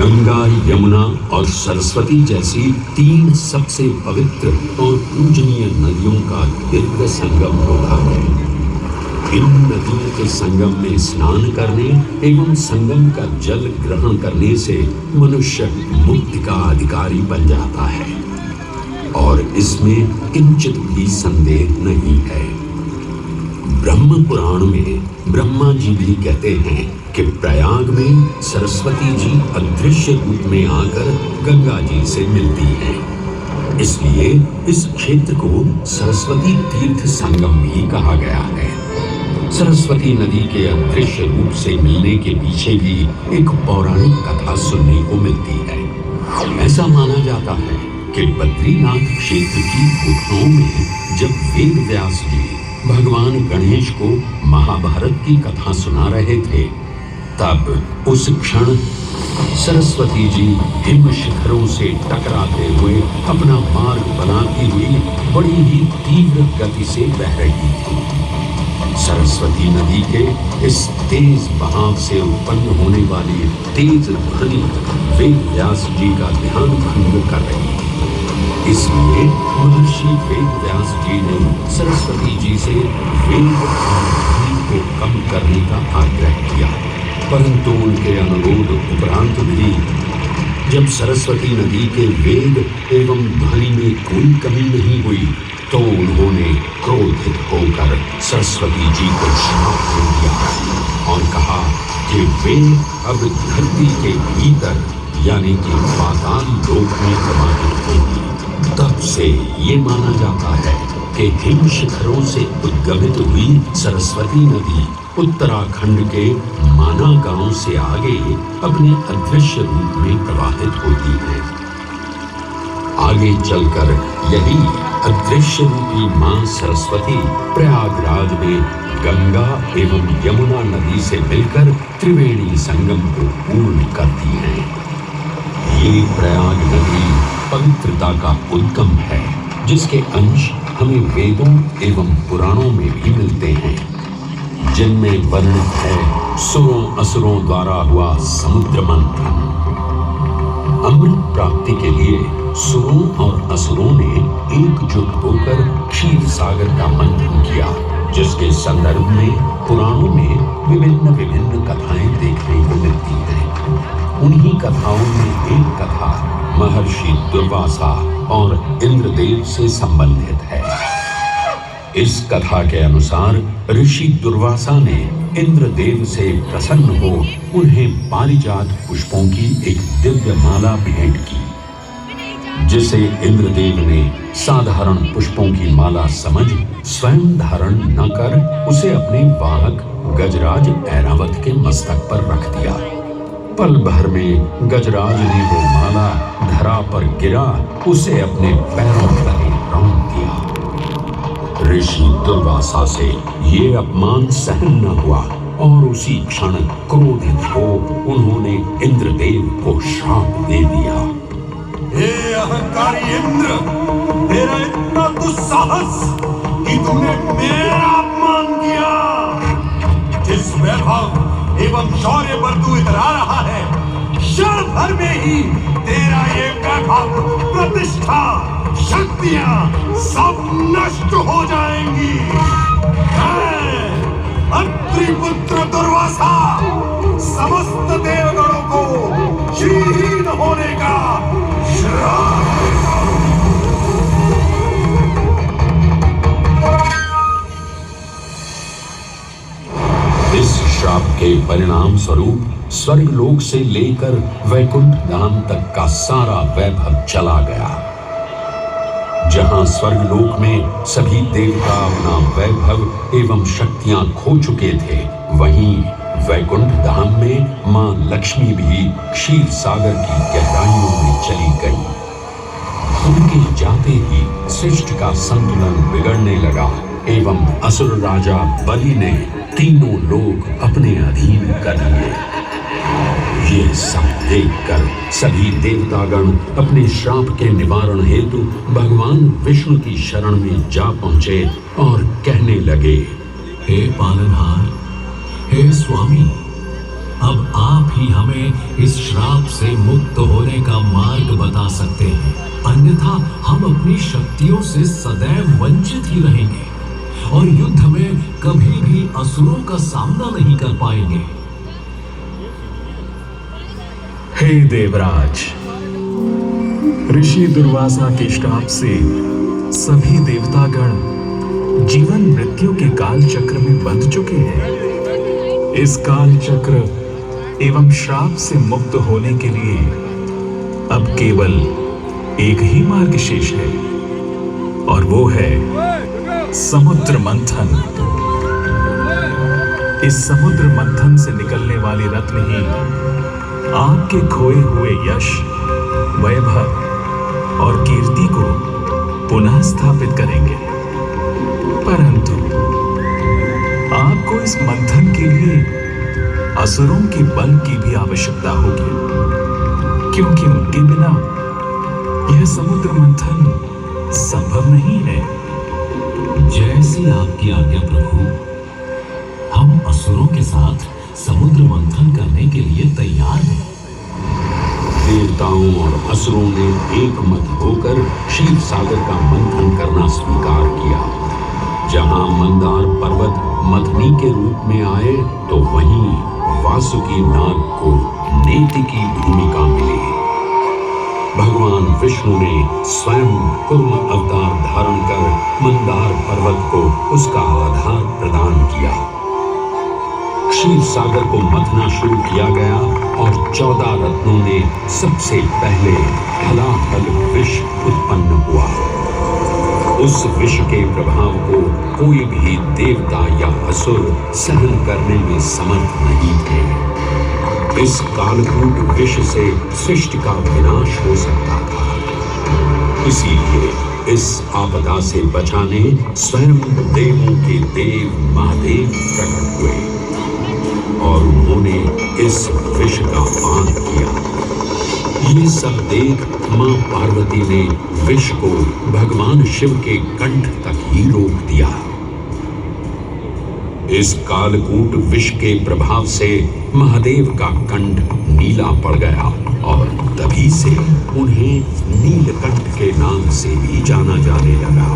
गंगा, यमुना और सरस्वती जैसी 3 सबसे पवित्र और पूजनीय नदियों का दिव्य संगम होता है। इन नदियों के संगम में स्नान करने एवं संगम का जल ग्रहण करने से मनुष्य मुक्ति का अधिकारी बन जाता है और इसमें किंचित भी संदेह नहीं है। ब्रह्म पुराण में ब्रह्मा जी भी कहते हैं कि प्रयाग में सरस्वती जी अदृश्य रूप में आकर गंगा जी से मिलती हैं। इसलिए इस क्षेत्र को सरस्वती तीर्थ संगम भी कहा गया है। सरस्वती नदी के अदृश्य रूप से मिलने के पीछे भी एक पौराणिक कथा सुनने को मिलती है। ऐसा माना जाता है कि बद्रीनाथ क्षेत्र की गुफाओं में जब वेद व्यास जी भगवान गणेश को महाभारत की कथा सुना रहे थे, तब उस क्षण सरस्वती जी हिम शिखरों से टकराते हुए अपना मार्ग बनाती हुई बड़ी ही तीव्र गति से बह रही थी। सरस्वती नदी के इस तेज बहाव से उत्पन्न होने वाली तेज ध्वनि वेद व्यास जी का ध्यान भंग कर रही थी। इसलिए महर्षि वेद व्यास जी ने सरस्वती जी से वेग और ध्वनि को कम करने का आग्रह किया, परंतु उनके अनुरोध उपरांत भी जब सरस्वती नदी के वेग एवं ध्वनि में कोई कमी नहीं हुई तो उन्होंने क्रोधित होकर सरस्वती जी को श्राप दे दिया और कहा कि वे अब धरती के भीतर यानी कि पाताल लोक में प्रवाहित होंगी। तब से ये माना जाता है कि हिम शिखरों से उद्गमित हुई सरस्वती नदी उत्तराखंड के माना गांव से आगे अपने अदृश्य रूप में प्रवाहित होती है। आगे चलकर यही अदृश्य रूपी मां सरस्वती प्रयागराज में गंगा एवं यमुना नदी से मिलकर त्रिवेणी संगम को पूर्ण करती है। ये प्रयाग नदी पवित्रता का उद्गम है, जिसके अंश हमें वेदों एवं पुराणों में भी मिलते हैं, जिनमें वर्णित है सुरों असुरों द्वारा हुआ समुद्र मंथन। अमृत प्राप्ति के लिए सुरों और असुरों ने एकजुट होकर क्षीर सागर का मंथन किया, जिसके संदर्भ में पुराणों में विभिन्न कथाएं देखने को मिलती हैं। उन्हीं कथाओं में एक कथा महर्षि दुर्वासा और इंद्रदेव से संबंधित है। इस कथा के अनुसार ऋषि दुर्वासा ने इंद्रदेव से प्रसन्न हो उन्हें पारिजात पुष्पों की एक दिव्य माला भेंट की, जिसे इंद्रदेव ने साधारण पुष्पों की माला समझ स्वयं धारण न कर उसे अपने वाहक गजराज ऐरावत के मस्तक पर रख दिया। पल भर में गजराज ने वो माला धरा पर गिरा उसे अपने पैरों तले रौंद दिया। ऋषि दुर्वासा से ये अपमान सहन न हुआ और उसी क्षण क्रोधित हो उन्होंने इंद्रदेव को श्राप दे दिया। हे अहंकारी इंद्र, तेरा इतना दुस्साहस कि तूने मेरा अपमान किया। जिस वैभव एवं शौर्य पर तू इतरा रहा है, क्षण भर में ही तेरा ये वैभव, प्रतिष्ठा, शक्तियां सब नष्ट हो जाएंगी। अत्रिपुत्र दुर्वासा समस्त देवगणों को श्रीहीन होने का श्राप देता हूं। इस श्राप के परिणाम स्वरूप स्वर्गलोक से लेकर वैकुंठ धाम तक का सारा वैभव चला गया। जहां स्वर्गलोक में सभी देवता अपना वैभव एवं शक्तियां खो चुके थे, वहीं वैकुंठ धाम में मां लक्ष्मी भी क्षीर सागर की गहराइयों में चली गई। उनके जाते ही सृष्टि का संतुलन बिगड़ने लगा एवं असुर राजा बलि ने तीनों लोक अपने अधीन कर लिए। ये सब देखकर सभी देवतागण अपने श्राप के निवारण हेतु भगवान विष्णु की शरण में जा पहुंचे और कहने लगे, हे पालनहार, हे स्वामी, अब आप ही हमें इस श्राप से मुक्त होने का मार्ग बता सकते हैं, अन्यथा हम अपनी शक्तियों से सदैव वंचित ही रहेंगे और युद्ध में कभी भी असुरों का सामना नहीं कर पाएंगे। हे देवराज, ऋषि दुर्वासा के श्राप से सभी देवतागण जीवन मृत्यु के काल चक्र में बंध चुके हैं। इस काल चक्र एवं श्राप से मुक्त होने के लिए अब केवल एक ही मार्ग शेष है और वो है समुद्र मंथन। इस समुद्र मंथन से निकलने वाले रत्न ही आपके खोए हुए यश, वैभव और कीर्ति को पुनः स्थापित करेंगे। परंतु आपको इस मंथन के लिए असुरों के बल की भी आवश्यकता होगी, क्योंकि उनके बिना यह समुद्र मंथन संभव नहीं है। जैसी आपकी आज्ञा प्रभु। हम असुरों के साथ समुद्र मंथन करने के लिए तैयार हैं। देवताओं और असुरों ने एक मत होकर क्षीर सागर का मंथन करना स्वीकार किया। जहां मंदार पर्वत मथनी के रूप में आए तो वहीं वासुकी नाग को नेति की भूमिका मिली। भगवान विष्णु ने स्वयं कूर्म अवतार धारण कर मंदार पर्वत को उसका आधार प्रदान किया। क्षीर सागर को मथना शुरू किया गया और 14 रत्नों ने सबसे पहले हलाहल विष उत्पन्न हुआ। उस विष के प्रभाव को कोई भी देवता या असुर सहन करने में समर्थ नहीं थे। इस कालकूट विष से सृष्टि का विनाश हो सकता था। इसीलिए इस आपदा से बचाने स्वयं देवों के देव महादेव प्रकट हुए और उन्होंने इस विष का पान किया। ये सब देख मां पार्वती ने विष को भगवान शिव के कंठ तक ही रोक दिया। इस कालकूट विष के प्रभाव से महादेव का कंठ नीला पड़ गया और तभी से उन्हें नीलकंठ के नाम से भी जाना जाने लगा।